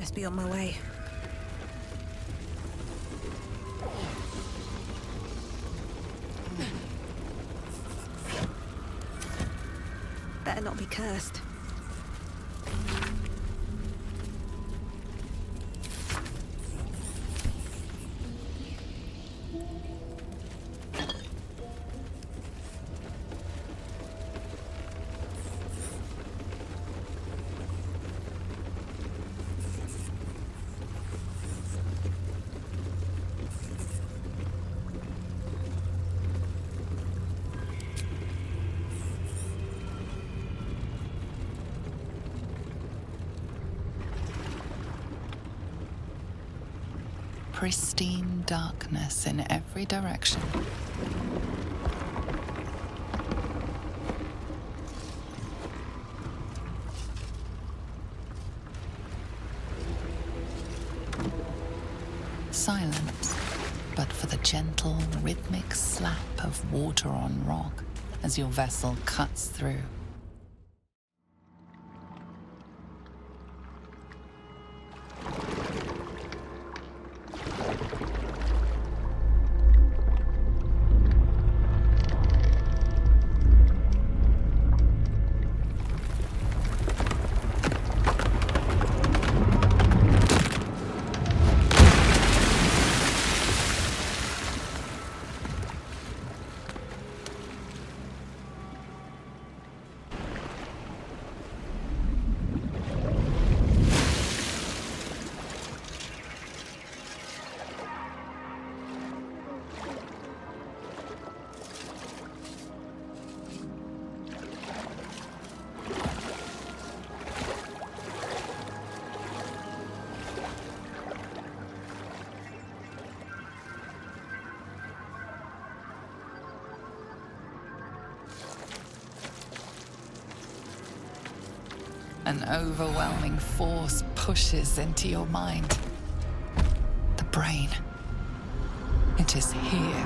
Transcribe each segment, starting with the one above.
best be on my way. Better not be cursed. Pristine darkness in every direction. Silence, but for the gentle, rhythmic slap of water on rock as your vessel cuts through. An overwhelming force pushes into your mind. The brain. It is here.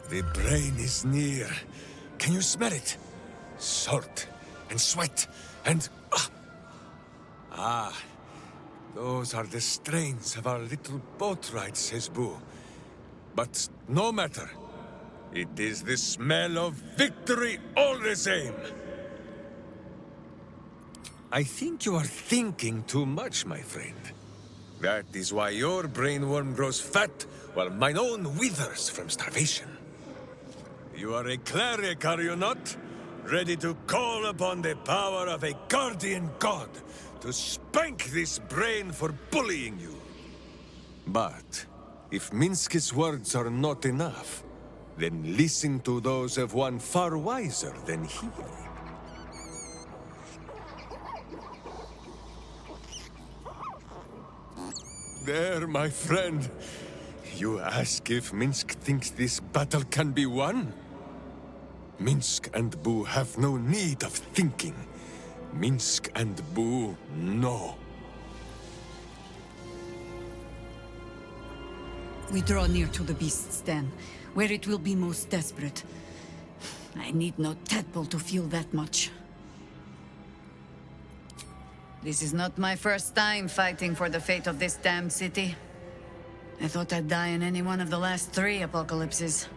The brain is near. Can you smell it? Salt and sweat and... those are the strains of our little boat ride, says Boo. But no matter. It is the smell of victory all the same. I think you are thinking too much, my friend. That is why your brainworm grows fat, while mine own withers from starvation. You are a cleric, are you not? Ready to call upon the power of a guardian god to spank this brain for bullying you. But if Minsky's words are not enough, then listen to those of one far wiser than he. There, my friend. You ask if Minsk thinks this battle can be won? Minsk and Boo have no need of thinking. Minsk and Boo know. We draw near to the beast's den, where it will be most desperate. I need no tadpole to feel that much. This is not my first time fighting for the fate of this damned city. I thought I'd die in any one of the last 3 apocalypses.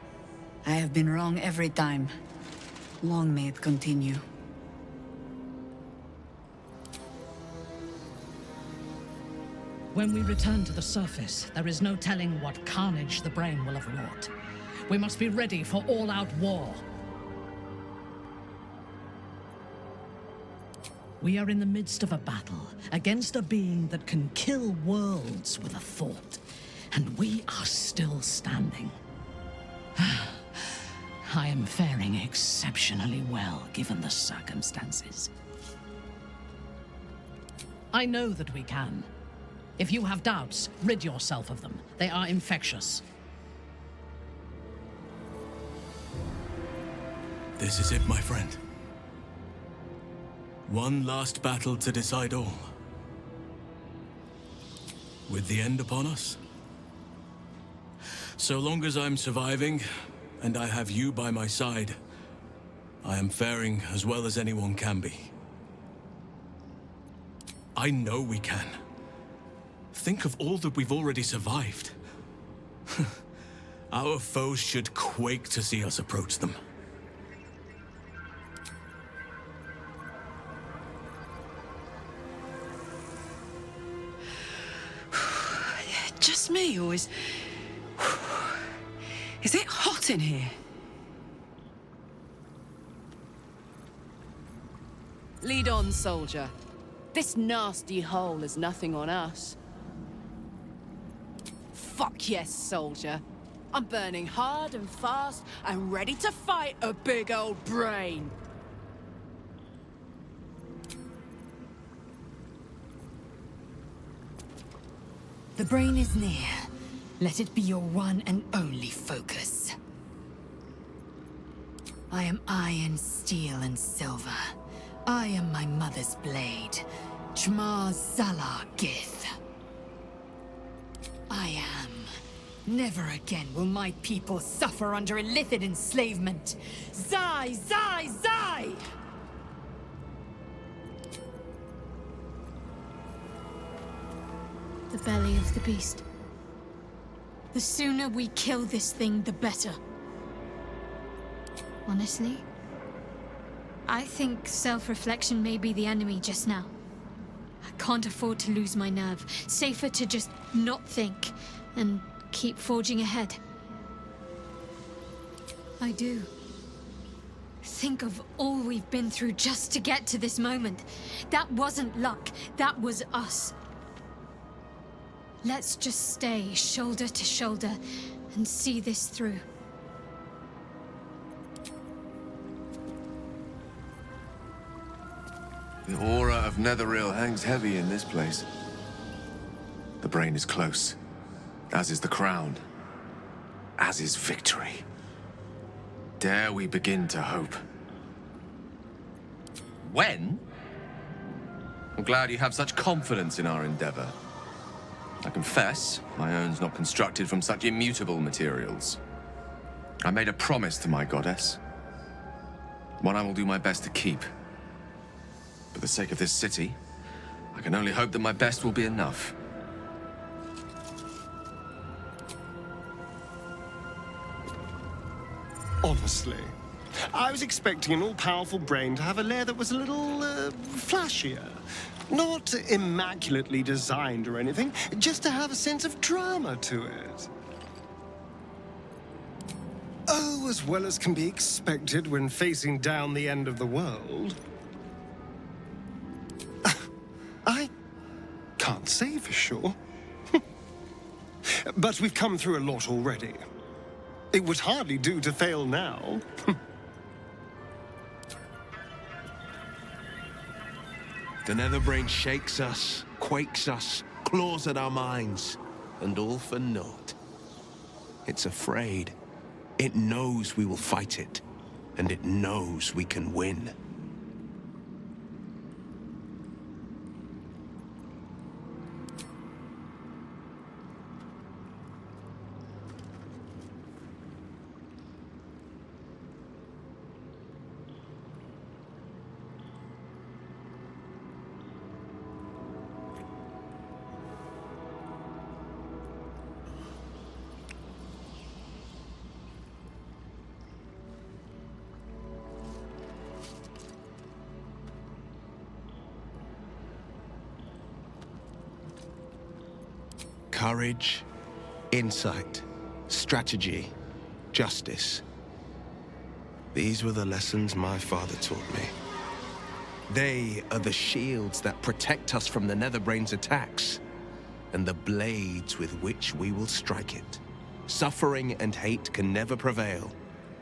I have been wrong every time. Long may it continue. When we return to the surface, there is no telling what carnage the brain will have wrought. We must be ready for all-out war. We are in the midst of a battle against a being that can kill worlds with a thought, and we are still standing. I am faring exceptionally well, given the circumstances. I know that we can. If you have doubts, rid yourself of them. They are infectious. This is it, my friend. One last battle to decide all. With the end upon us. So long as I'm surviving, and I have you by my side, I am faring as well as anyone can be. I know we can. Think of all that we've already survived. Our foes should quake to see us approach them. Just me, or is it hot in here? Lead on, soldier. This nasty hole is nothing on us. Fuck yes, soldier. I'm burning hard and fast and ready to fight a big old brain. The brain is near. Let it be your one and only focus. I am iron, steel, and silver. I am my mother's blade, Jmar Zalar Gith. I am. Never again will my people suffer under illithid enslavement. Zai, Zai, Zai! The belly of the beast. The sooner we kill this thing, the better. Honestly, I think self-reflection may be the enemy just now. I can't afford to lose my nerve. Safer to just not think and keep forging ahead. I do. Think of all we've been through just to get to this moment. That wasn't luck. That was us. Let's just stay shoulder to shoulder and see this through. The aura of Netheril hangs heavy in this place. The brain is close, as is the crown, as is victory. Dare we begin to hope? When? I'm glad you have such confidence in our endeavor. I confess, my own's not constructed from such immutable materials. I made a promise to my goddess. One I will do my best to keep. For the sake of this city, I can only hope that my best will be enough. Honestly, I was expecting an all-powerful brain to have a lair that was a little, flashier. Not immaculately designed or anything, just to have a sense of drama to it. Oh, as well as can be expected when facing down the end of the world. I can't say for sure. But we've come through a lot already. It would hardly do to fail now. The Netherbrain shakes us, quakes us, claws at our minds, and all for naught. It's afraid. It knows we will fight it, and it knows we can win. Courage, insight, strategy, justice. These were the lessons my father taught me. They are the shields that protect us from the Netherbrain's attacks, and the blades with which we will strike it. Suffering and hate can never prevail,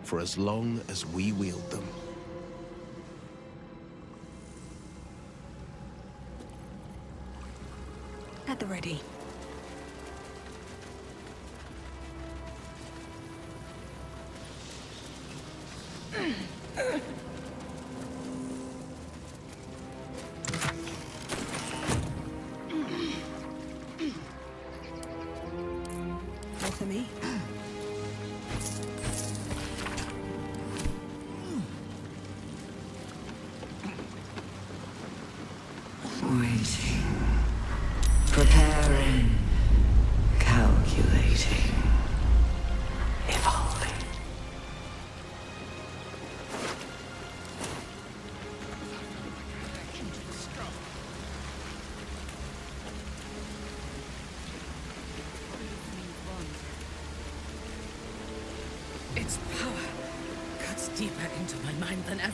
for as long as we wield them. At the ready. All for me. Waiting. Preparing. Calculating. Evolving. Its power cuts deeper into my mind than ever.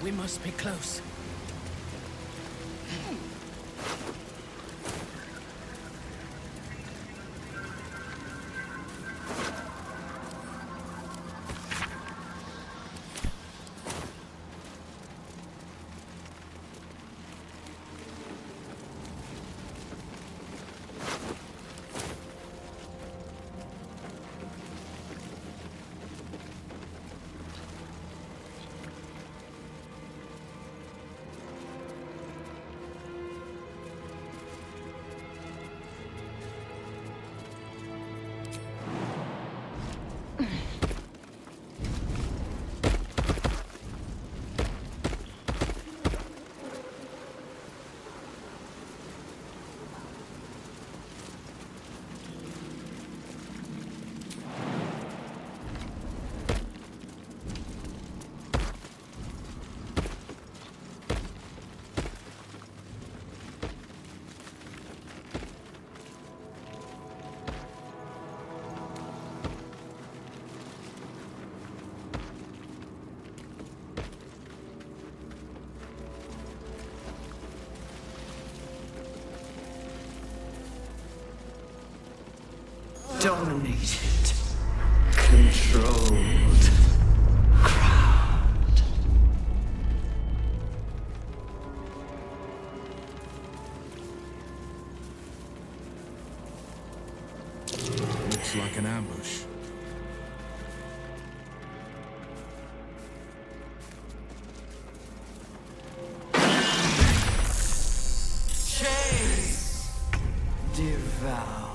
We must be close. Dominated. Controlled. Crowned. Looks like an ambush. Chase. Devour.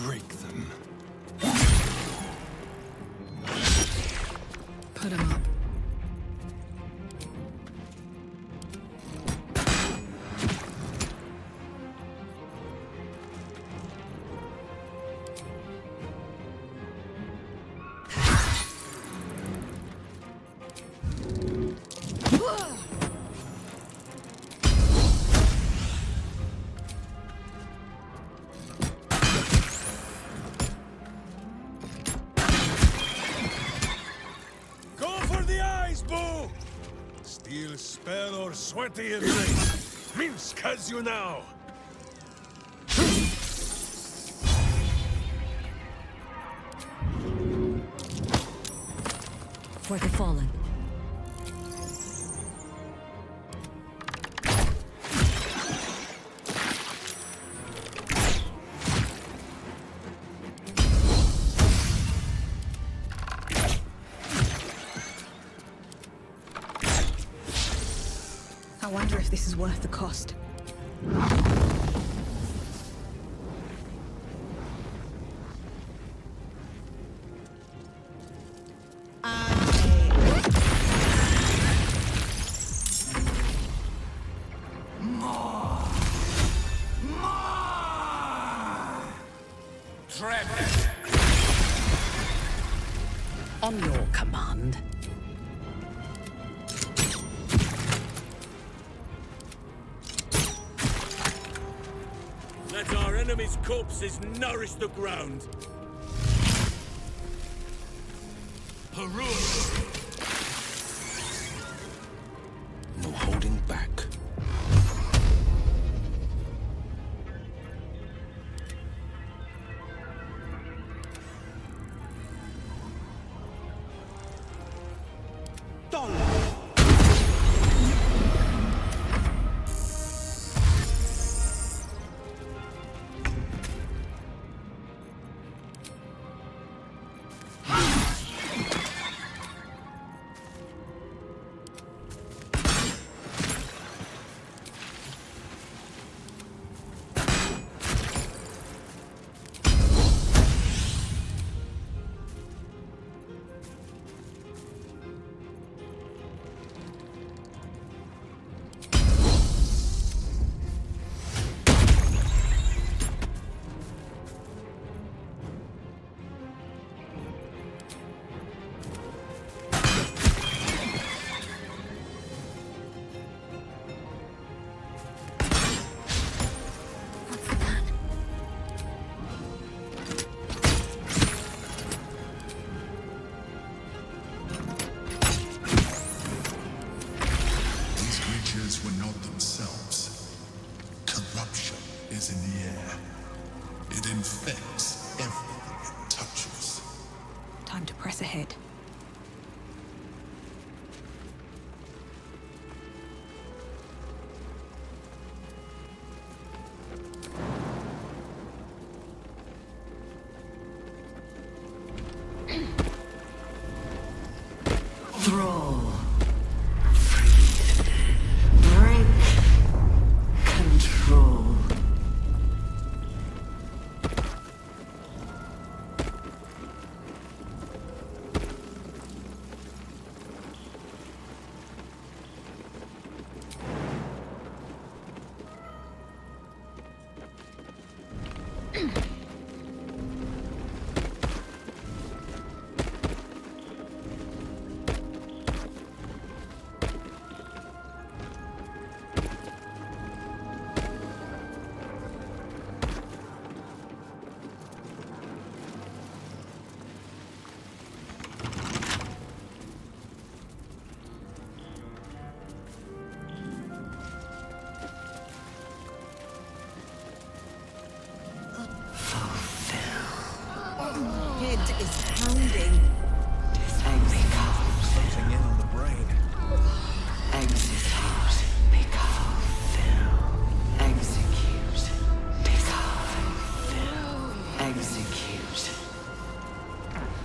Break them. Put him up. Steel spell or sweaty embrace. Minsk has you now. For the fallen. I wonder if this is worth the cost. hand. Let our enemies' corpses nourish the ground. Harur! No holding back. Ahead. Thrall. Freeze. Break. Control. Head is pounding. Closing in on the brain. Execute. Become. Execute. Become. Execute.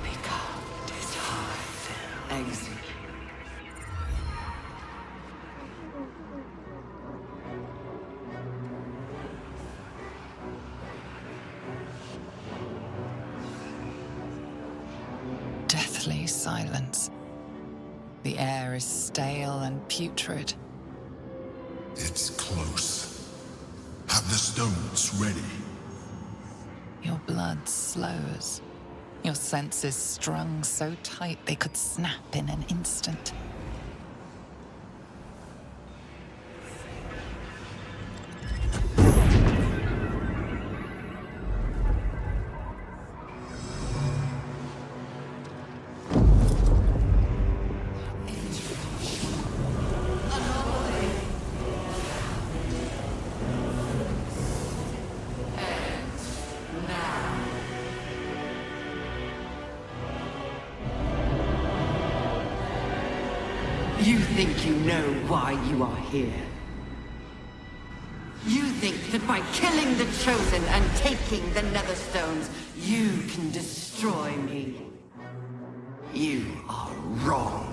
Become. Execute. Deathly silence. The air is stale and putrid. It's close. Have the stones ready. Your blood slows. Your senses strung so tight they could snap in an instant. You think you know why you are here? You think that by killing the Chosen and taking the Netherstones, you can destroy me? You are wrong.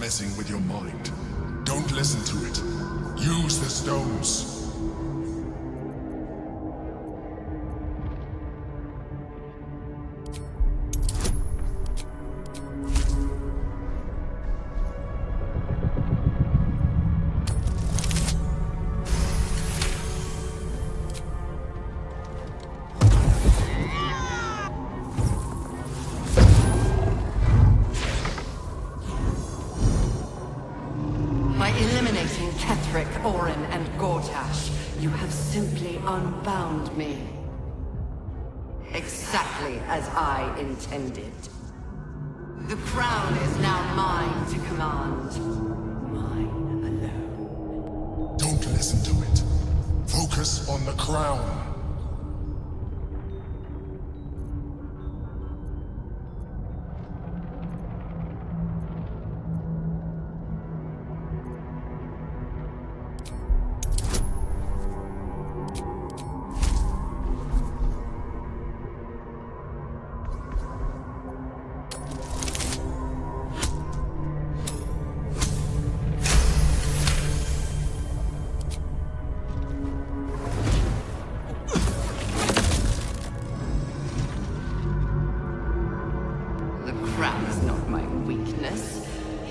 messing with your mind. Don't listen to it. Use the stones. By eliminating Cleric, Orin, and Gortash, you have simply unbound me. Exactly as I intended. The crown is now mine to command. Mine alone. Don't listen to it. Focus on the crown.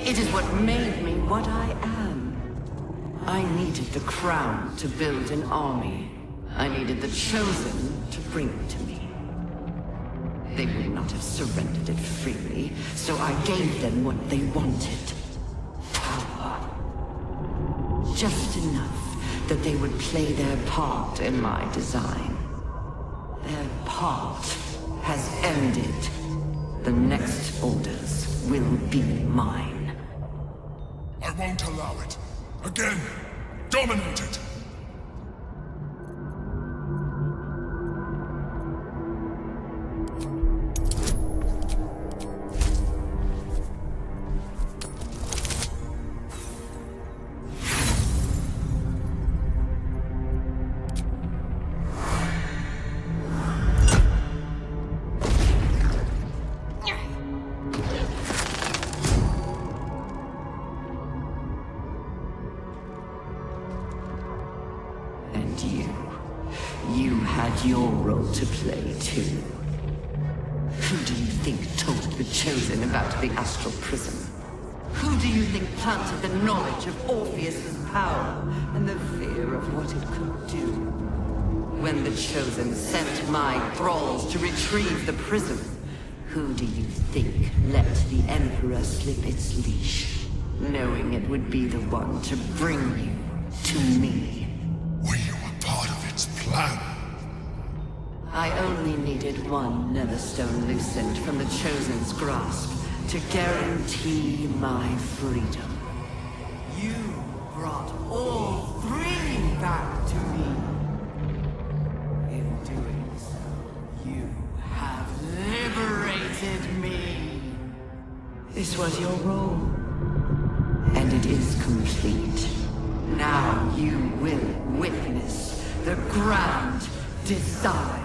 It is what made me what I am. I needed the crown to build an army. I needed the Chosen to bring it to me. They would not have surrendered it freely, so I gave them what they wanted. Power. Just enough that they would play their part in my design. Their part has ended. The next orders will be mine. I won't allow it. Again, dominate it! You had your role to play, too. Who do you think told the Chosen about the Astral Prism? Who do you think planted the knowledge of Orpheus's power and the fear of what it could do? When the Chosen sent my thralls to retrieve the prism, who do you think let the Emperor slip its leash, knowing it would be the one to bring you to me? Were you a part of its plan? I only needed one Netherstone loosened from the Chosen's grasp to guarantee my freedom. You brought all three back to me. In doing so, you have liberated me. This was your role, and it is complete. Now you will witness the grand design.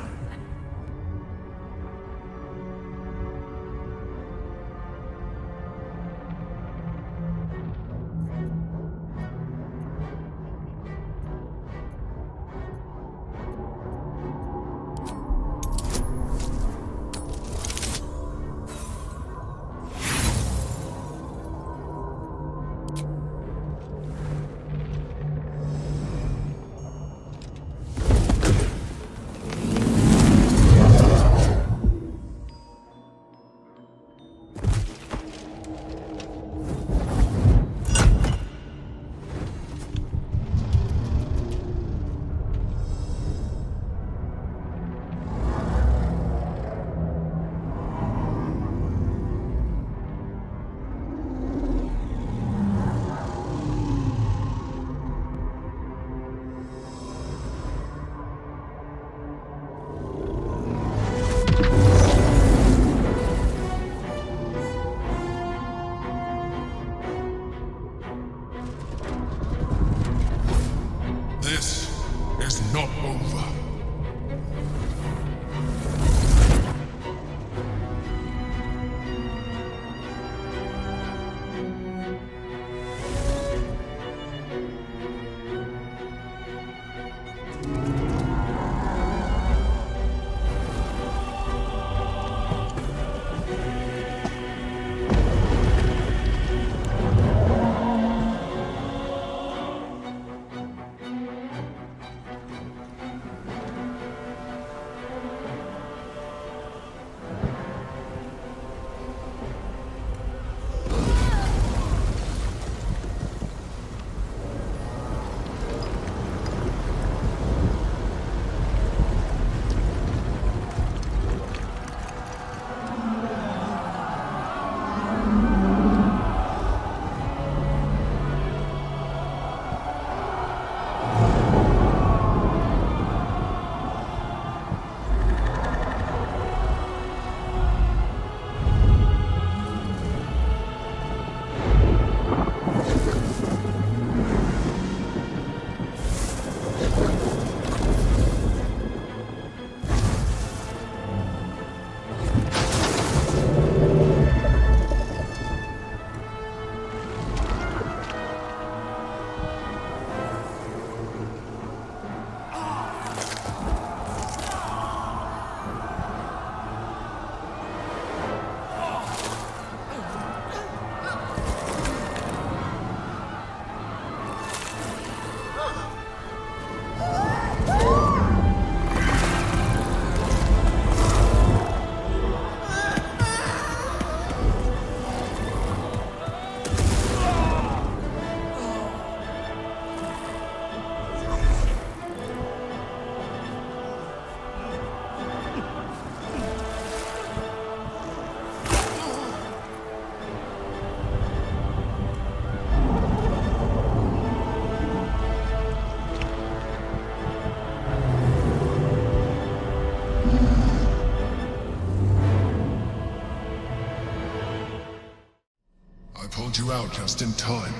out just in time.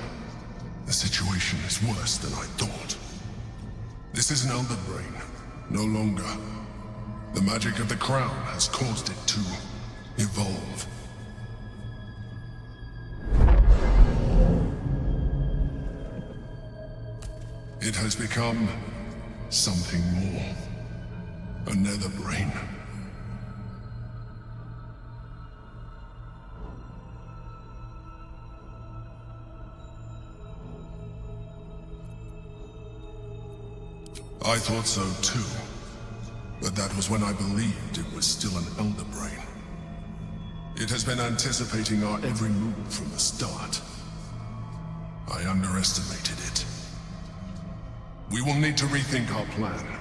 The situation is worse than I thought. This is an Elder Brain, no longer. The magic of the crown has caused it to evolve. It has become something more. A nether brain. I thought so too, but that was when I believed it was still an Elder Brain. It has been anticipating our every move from the start. I underestimated it. We will need to rethink our plan.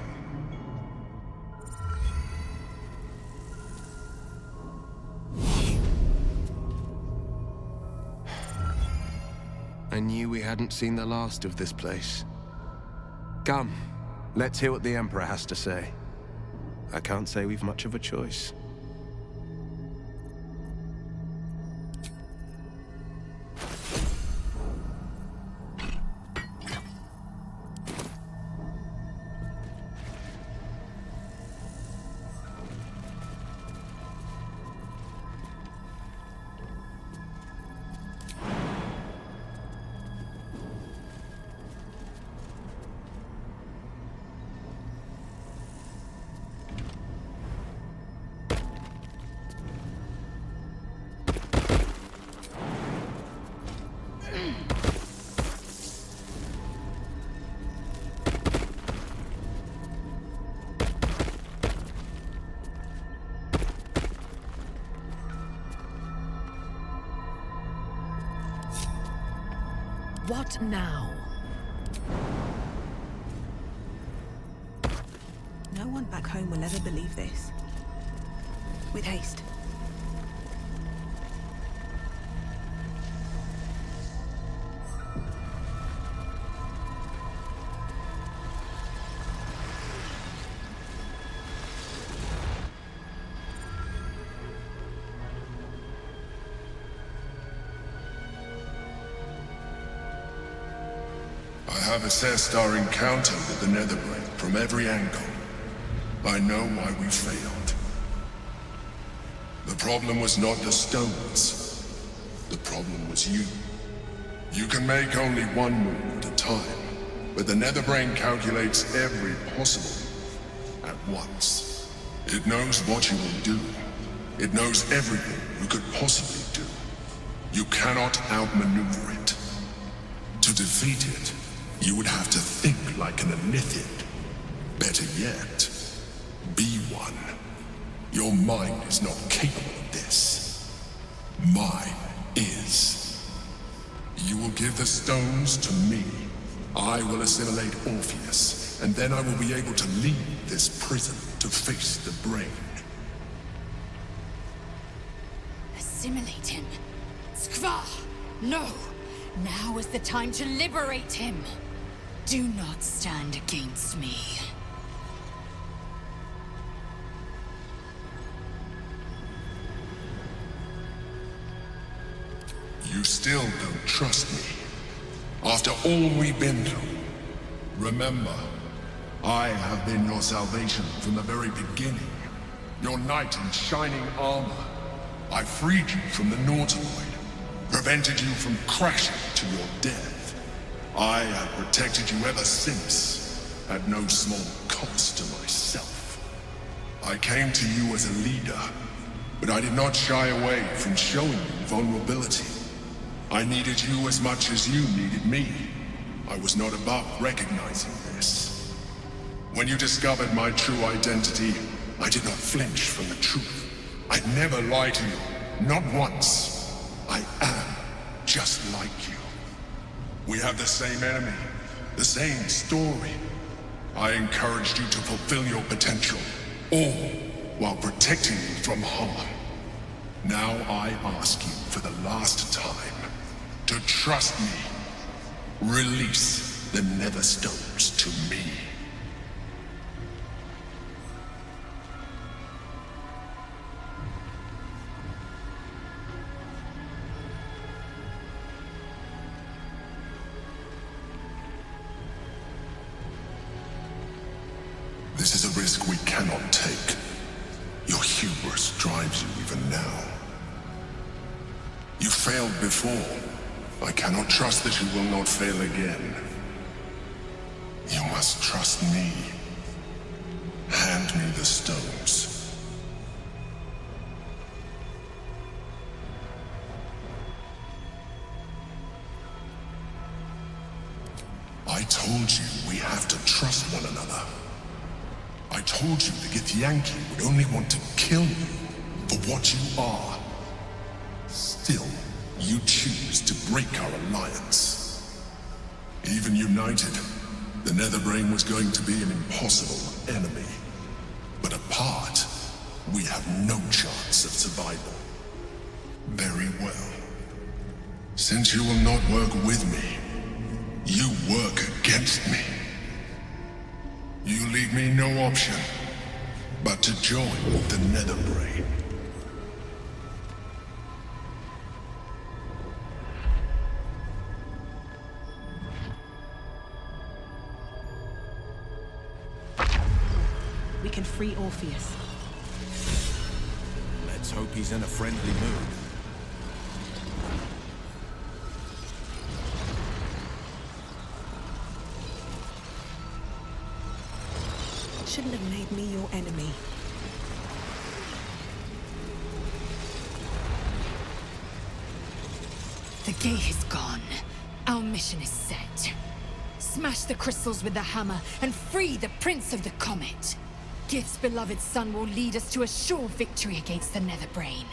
I knew we hadn't seen the last of this place. Come, let's hear what the Emperor has to say. I can't say we've much of a choice. What now? No one back home will ever believe this. With haste. I have assessed our encounter with the Netherbrain from every angle. I know why we failed. The problem was not the stones. The problem was you. You can make only one move at a time, but the Netherbrain calculates every possible move at once. It knows what you will do. It knows everything you could possibly do. You cannot outmaneuver it. To defeat it, you would have to think like an Elithid. Better yet, be one. Your mind is not capable of this. Mine is. You will give the stones to me. I will assimilate Orpheus, and then I will be able to leave this prison to face the brain. Assimilate him. Skva! No! Now is the time to liberate him. Do not stand against me. You still don't trust me. After all we've been through. Remember, I have been your salvation from the very beginning. Your knight in shining armor. I freed you from the Nautiloid. Prevented you from crashing to your death. I have protected you ever since, at no small cost to myself. I came to you as a leader, but I did not shy away from showing you vulnerability. I needed you as much as you needed me. I was not above recognizing this. When you discovered my true identity, I did not flinch from the truth. I'd never lie to you, not once. I am just like you. We have the same enemy, the same story. I encouraged you to fulfill your potential, all while protecting you from harm. Now I ask you for the last time to trust me. Release the Netherstones to me. risk we cannot take. Your hubris drives you even now. You failed before. I cannot trust that you will not fail again. You must trust me. Hand me the stones. I told you we have to trust one another. I told you the Githyanki would only want to kill you for what you are. Still, you choose to break our alliance. Even united, the Netherbrain was going to be an impossible enemy. But apart, we have no chance of survival. Very well. Since you will not work with me, you work against me. You leave me no option but to join the Netherbrain. We can free Orpheus. Let's hope he's in a friendly mood. Shouldn't have made me your enemy. The gate is gone. Our mission is set. Smash the crystals with the hammer and free the Prince of the Comet. Gith's beloved son will lead us to a sure victory against the Netherbrain.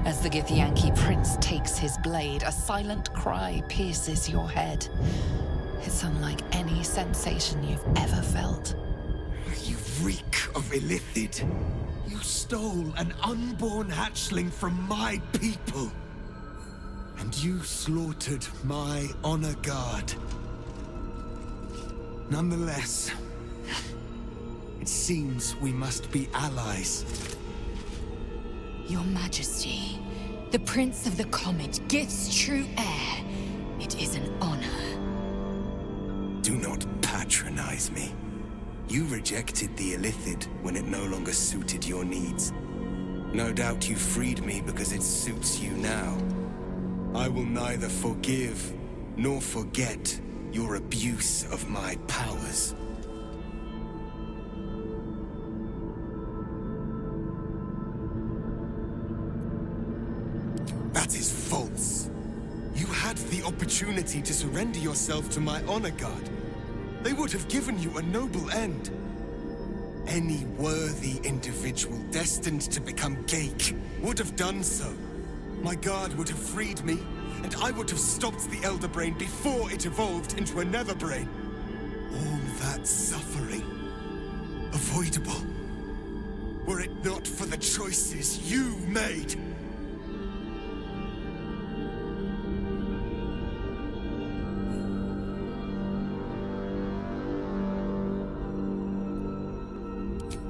As the Githyanki prince takes his blade, a silent cry pierces your head. It's unlike any sensation you've ever felt. You reek of Illithid. You stole an unborn hatchling from my people. And you slaughtered my honor guard. Nonetheless, it seems we must be allies. Your Majesty, the Prince of the Comet, Gith's true heir. It is an honor. Do not patronize me. You rejected the Illithid when it no longer suited your needs. No doubt you freed me because it suits you now. I will neither forgive nor forget your abuse of my powers. That is false. You had the opportunity to surrender yourself to my honor guard. They would have given you a noble end. Any worthy individual destined to become Gake would have done so. My guard would have freed me, and I would have stopped the Elder Brain before it evolved into a Nether Brain. All that suffering, avoidable, were it not for the choices you made.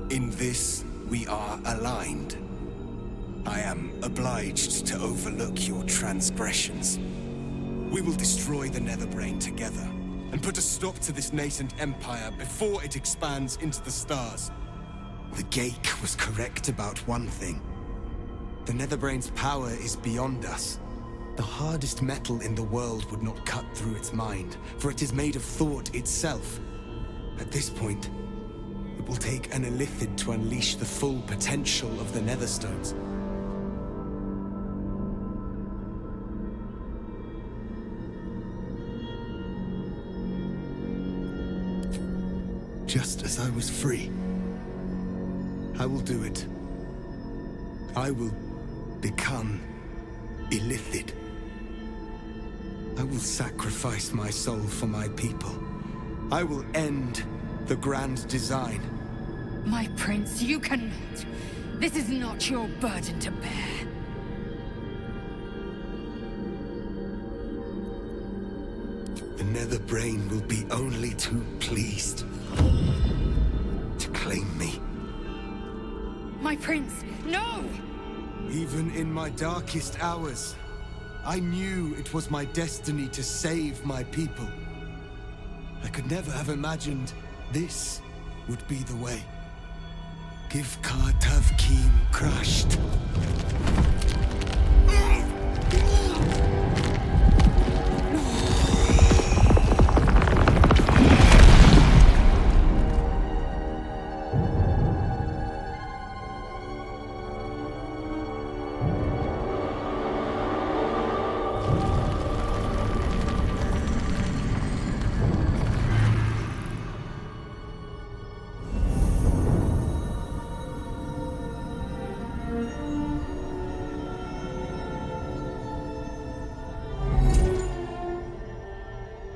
In this, we are aligned. I am obliged to overlook your transgressions. We will destroy the Netherbrain together, and put a stop to this nascent empire before it expands into the stars. The Gake was correct about one thing. The Netherbrain's power is beyond us. The hardest metal in the world would not cut through its mind, for it is made of thought itself. At this point, it will take an Illithid to unleash the full potential of the Netherstones. Just as I was free, I will do it. I will become Illithid. I will sacrifice my soul for my people, I will end the grand design. My prince, you cannot. This is not your burden to bear. The Nether Brain will be only too pleased to claim me. My prince, no! Even in my darkest hours, I knew it was my destiny to save my people. I could never have imagined this would be the way. Give Tavkim crushed.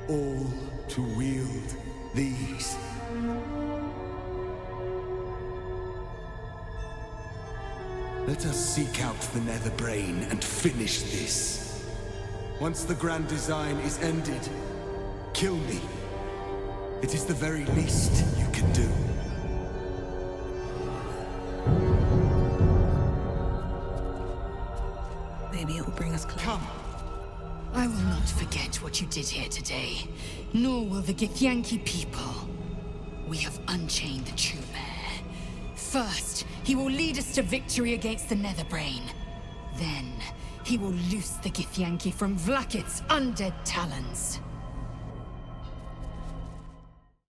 All to wield these. Let us seek out the Nether Brain and finish this. Once the grand design is ended, kill me. It is the very least you can do. Maybe it will bring us closer. Come. I will not forget what you did here today, nor will the Githyanki people. We have unchained the true bear. First, he will lead us to victory against the Nether Brain. Then, he will loose the Githyanki from Vlakit's undead talons.